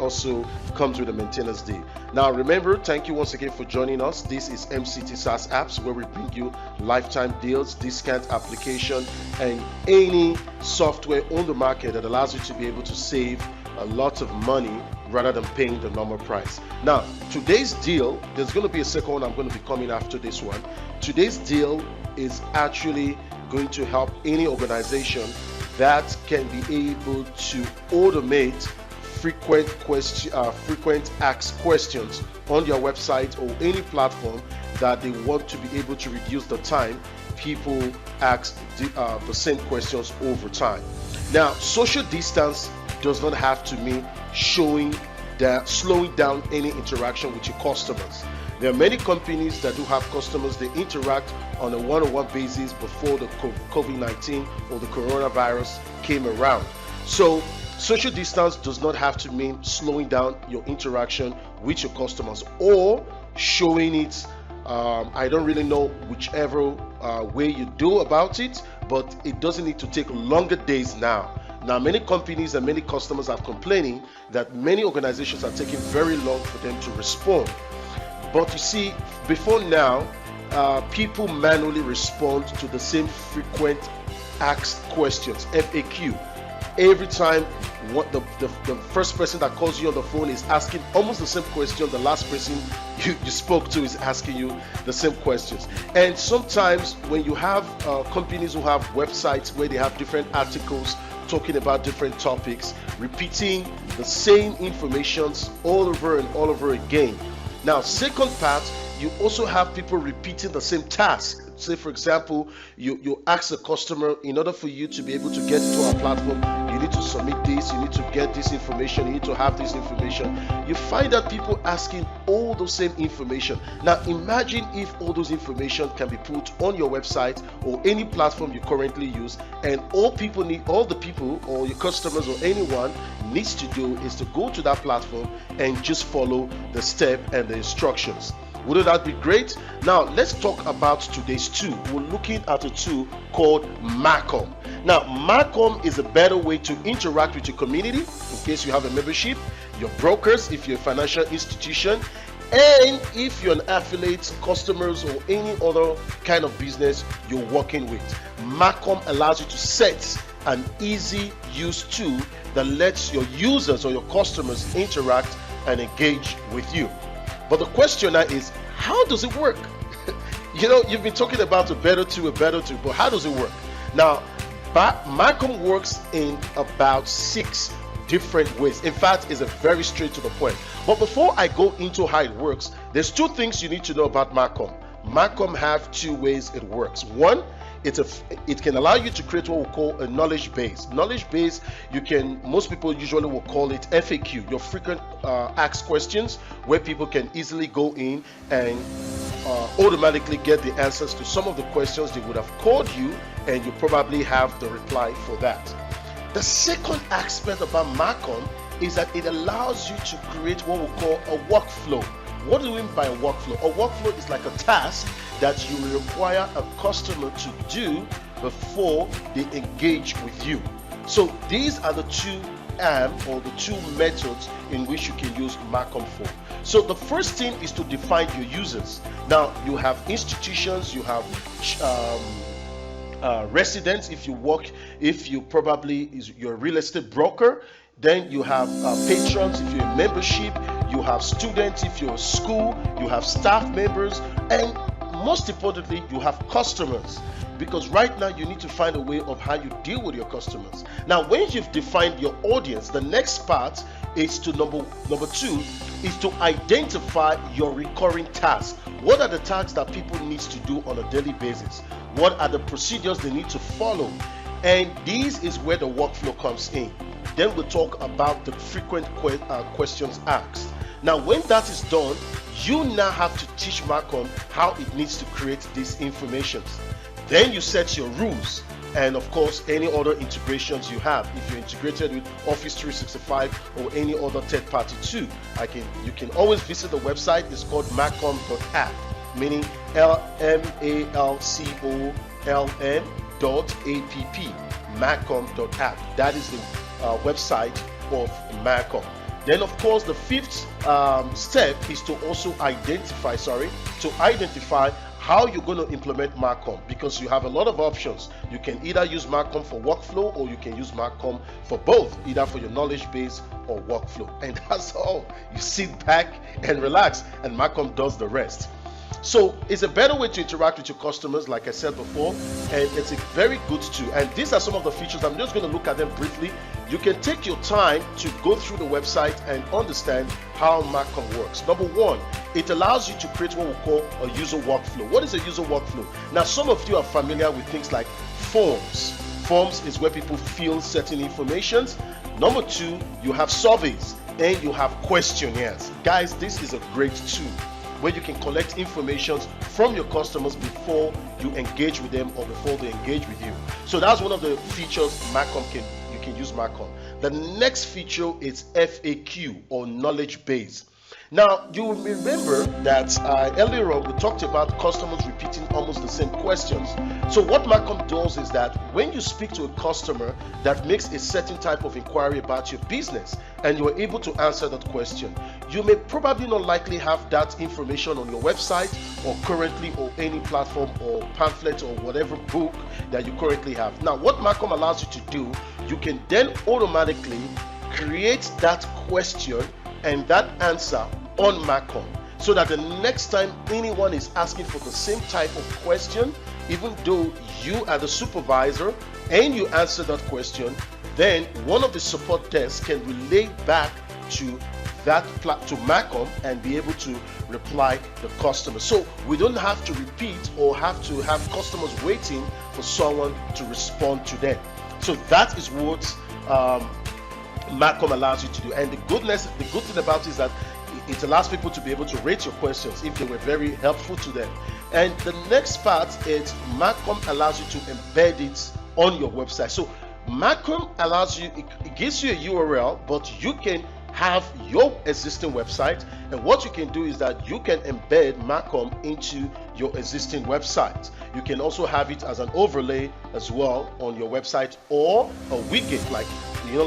also comes with a maintenance day. Now remember, thank you once again for joining us. This is MCT SaaS Apps, where we bring you lifetime deals, discount application, and any software on the market that allows you to be able to save a lot of money rather than paying the normal price. Now, today's deal, there's going to be a second one I'm going to be coming after this one. Today's deal is actually going to help any organization that can be able to automate frequent asked questions on your website or any platform that they want to be able to reduce the time people ask the same questions over time. Now, social distance does not have to mean slowing down any interaction with your customers. There are many companies that do have customers they interact on a one-on-one basis before the COVID-19 or the coronavirus came around. So social distance does not have to mean slowing down your interaction with your customers or showing it. I don't really know whichever way you do about it, but it doesn't need to take longer days now. Now, many companies and many customers are complaining that many organizations are taking very long for them to respond. But you see, before now, people manually respond to the same frequent asked questions, FAQ. Every time the first person that calls you on the phone is asking almost the same question, the last person you spoke to is asking you the same questions. And sometimes when you have companies who have websites where they have different articles talking about different topics, repeating the same informations all over and all over again. Now, second part, you also have people repeating the same task. Say, for example, you ask the customer, in order for you to be able to get to our platform, you need to submit this, you need to get this information, you need to have this information. You find that people asking all the same information. Now, imagine if all those information can be put on your website or any platform you currently use, and all the people or your customers or anyone needs to do is to go to that platform and just follow the step and the instructions. Wouldn't that be great? Now, let's talk about today's tool. We're looking at a tool called Marcom. Now, Marcom is a better way to interact with your community in case you have a membership, your brokers, if you're a financial institution, and if you're an affiliate, customers, or any other kind of business you're working with. Marcom allows you to set an easy use tool that lets your users or your customers interact and engage with you. But the question now is, how does it work? You've been talking about a better tool, but how does it work? Now, Marcom works in about 6 different ways. In fact, it's a very straight to the point. But before I go into how it works, there's 2 things you need to know about Marcom. Marcom have 2 ways it works. One, it can allow you to create what we call a knowledge base. Knowledge base, most people usually will call it FAQ, your frequent asked questions, where people can easily go in and automatically get the answers to some of the questions they would have called you, and you probably have the reply for that. The second aspect about Marcom is that it allows you to create what we call a workflow. What do we mean by a workflow? A workflow is like a task that you require a customer to do before they engage with you. So these are the 2 methods in which you can use Marcom for. So the first thing is to define your users. Now, you have institutions, you have residents, you're a real estate broker. Then you have patrons if you're a membership, you have students if you're a school, you have staff members, and most importantly, you have customers. Because right now you need to find a way of how you deal with your customers. Now, when you've defined your audience, the next part is to number 2 is to identify your recurring tasks. What are the tasks that people need to do on a daily basis? What are the procedures they need to follow? And this is where the workflow comes in. Then we'll talk about the frequent questions asked. Now, when that is done, you now have to teach Marcom how it needs to create these informations. Then you set your rules, and of course any other integrations you have. If you're integrated with Office 365 or any other third-party tool, you can always visit the website. It's called marcom.app, meaning LMALCOLN.app. Marcom.app. That is the website of Marcom. Then of course the fifth step is to also identify how you're going to implement Marcom, because you have a lot of options. You can either use Marcom for workflow, or you can use Marcom for both, either for your knowledge base or workflow. And that's all. You sit back and relax, and Marcom does the rest. So it's a better way to interact with your customers, like I said before, and it's a very good tool. And these are some of the features. I'm just going to look at them briefly. You can take your time to go through the website and understand how Marcom works. Number one, it allows you to create what we call a user workflow. What is a user workflow? Now, some of you are familiar with things like forms. Forms is where people fill certain information. Number two, you have surveys and you have questionnaires. Guys, this is a great tool where you can collect information from your customers before you engage with them or before they engage with you. So that's one of the features you can use Marcom. The next feature is FAQ, or knowledge base. Now, you will remember that earlier on we talked about customers repeating almost the same questions. So what Marcom does is that when you speak to a customer that makes a certain type of inquiry about your business and you are able to answer that question, you may probably not likely have that information on your website or currently, or any platform or pamphlet or whatever book that you currently have. Now, what Marcom allows you to do, you can then automatically create that question and that answer on Marcom, so that the next time anyone is asking for the same type of question, even though you are the supervisor and you answer that question, then one of the support desks can relay back to Marcom and be able to reply the customer. So we don't have to repeat or have to have customers waiting for someone to respond to them. So that is what Marcom allows you to do. And the good thing about it is that it allows people to be able to rate your questions if they were very helpful to them. And the next part is Marcom allows you to embed it on your website. So Marcom allows you, it gives you a URL, but you can have your existing website, and what you can do is that you can embed Marcom into your existing website. You can also have it as an overlay as well on your website, or a widget, like you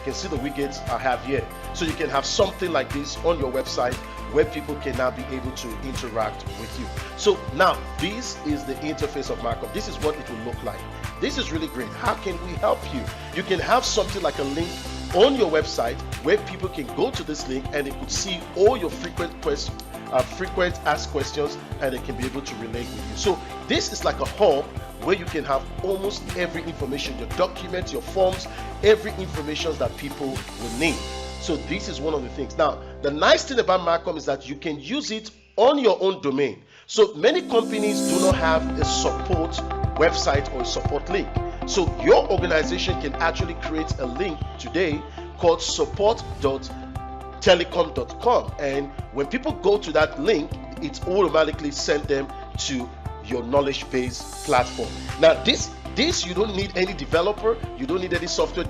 can see the widgets I have here. So you can have something like this on your website where people can now be able to interact with you. So now this is the interface of Marcom. This is what it will look like. This is really great. How can we help you? You can have something like a link on your website where people can go to this link and they could see all your frequent asked questions, and they can be able to relate with you. So this is like a hub where you can have almost every information, your documents, your forms, every information that people will need. So this is one of the things. Now, the nice thing about Marcom is that you can use it on your own domain. So many companies do not have a support website or a support link. So your organization can actually create a link today called support.telecom.com, and when people go to that link, it automatically sent them to your knowledge base platform. Now this you don't need any developer, you don't need any software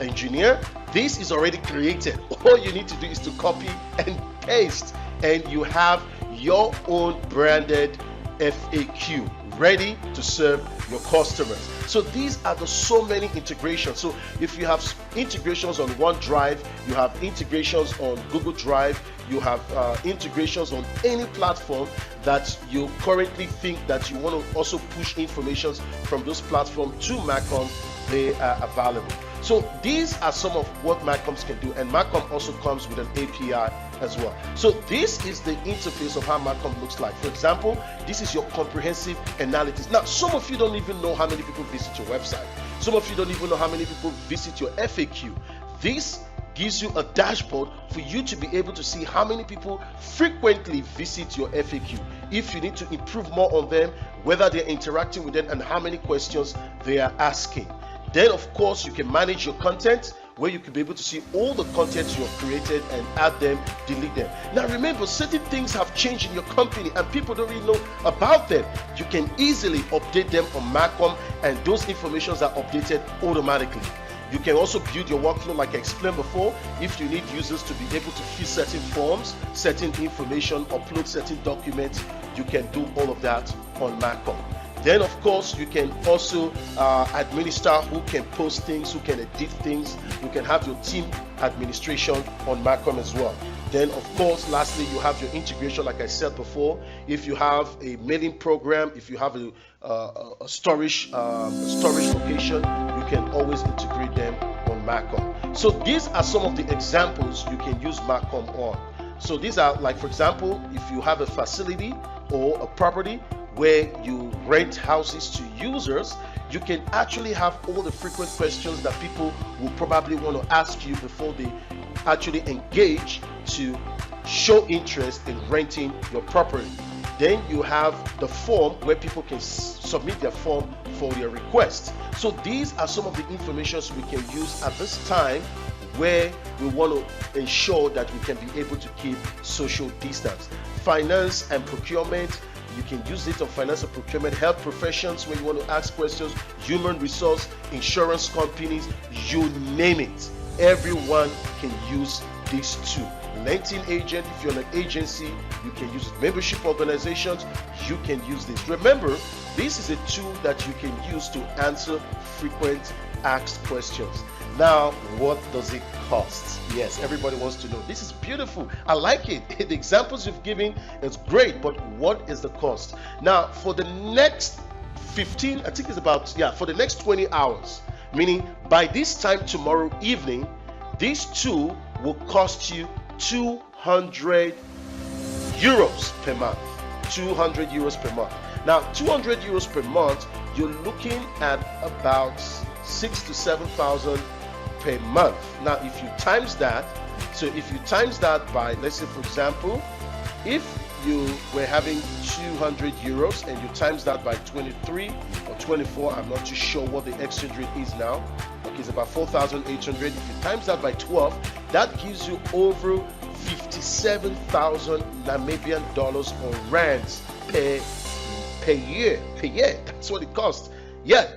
engineer. This is already created. All you need to do is to copy and paste, and you have your own branded FAQ ready to serve your customers. So these are so many integrations. So if you have integrations on OneDrive, you have integrations on Google Drive, you have integrations on any platform that you currently think that you want to also push information from those platforms to Marcom, they are available. So these are some of what Marcoms can do, and Marcom also comes with an API as well. So this is the interface of how Marcom looks like. For example, this is your comprehensive analytics. Now, some of you don't even know how many people visit your website. Some of you don't even know how many people visit your FAQ. This gives you a dashboard for you to be able to see how many people frequently visit your FAQ, if you need to improve more on them, whether they're interacting with them, and how many questions they are asking. Then of course you can manage your content, where you can be able to see all the content you have created and add them, delete them. Now remember, certain things have changed in your company and people don't really know about them. You can easily update them on Marcom, and those informations are updated automatically. You can also build your workflow like I explained before. If you need users to be able to fill certain forms, certain information, upload certain documents, you can do all of that on Marcom. Then of course you can also administer who can post things, who can edit things. You can have your team administration on Macom as well. Then of course, lastly, you have your integration. Like I said before, if you have a mailing program, if you have a storage location, you can always integrate them on Macom. So these are some of the examples you can use Macom on. So these are, like, for example, if you have a facility or a property where you rent houses to users, you can actually have all the frequent questions that people will probably want to ask you before they actually engage to show interest in renting your property. Then you have the form where people can submit their form for their request. So these are some of the information we can use at this time where we want to ensure that we can be able to keep social distance. Finance and procurement, you can use it on finance and procurement. Health professions, when you want to ask questions, human resource, insurance companies, you name it. Everyone can use these two. Letting agent, if you're an agency, you can use it. Membership organizations, you can use this. Remember, this is a tool that you can use to answer frequent asked questions. Now, what does it cost? Yes, everybody wants to know. This is beautiful. I like it. The examples you've given is great, but what is the cost? Now, for the next 15, I think it's about, for the next 20 hours, meaning by this time tomorrow evening, this tool will cost you 200 euros per month. 200 euros per month. Now, 200 euros per month, you're looking at about 6,000 to 7,000 per month. Now, if you times that, so if you times that by, let's say for example, if you were having 200 euros and you times that by 23 or 24, I'm not too sure what the exchange rate is now. Okay, it's about 4,800. If you times that by 12, that gives you over 57,000 Namibian dollars or rands per year. That's what it costs. Yeah,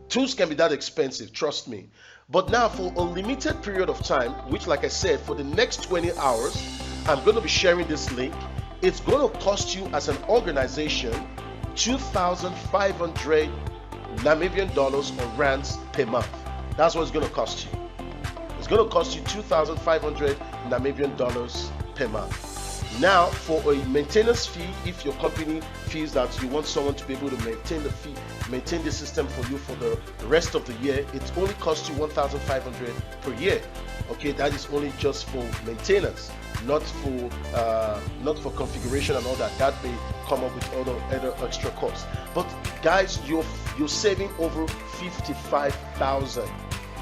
tools can be that expensive, trust me. But now for a limited period of time, which, like I said, for the next 20 hours, I'm going to be sharing this link. It's going to cost you as an organization 2,500 Namibian dollars or rands per month. That's what it's going to cost you. It's going to cost you 2,500 Namibian dollars per month. Now, for a maintenance fee, if your company feels that you want someone to be able to maintain the system for you for the rest of the year, it only costs you 1,500 per year. Okay, that is only just for maintenance, not for configuration and all that. That may come up with other extra costs. But guys, you're saving over 55,000.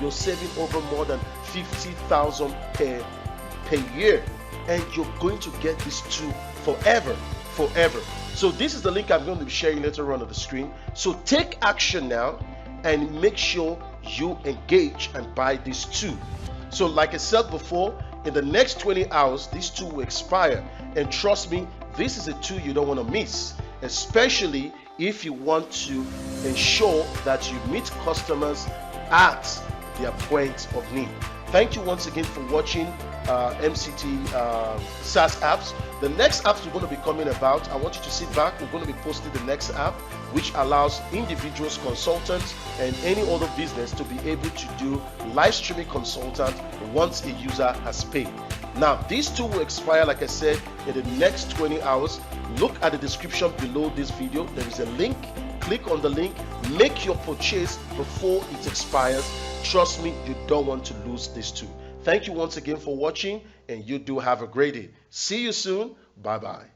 You're saving over more than 50,000 per year. And you're going to get this tool forever. So this is the link I'm going to be sharing later on the screen. So take action now and make sure you engage and buy this tool. So like I said before, in the next 20 hours, this tool will expire. And trust me, this is a tool you don't want to miss, especially if you want to ensure that you meet customers at their point of need. Thank you once again for watching MCT SaaS apps. The next apps we're going to be coming about, I want you to sit back. We're going to be posting the next app, which allows individuals, consultants, and any other business to be able to do live streaming consultant once a user has paid. Now, this tool will expire, like I said, in the next 20 hours. Look at the description below this video. There is a link. Click on the link. Make your purchase before it expires. Trust me, you don't want to lose this tool. Thank you once again for watching, and you do have a great day. See you soon. Bye-bye.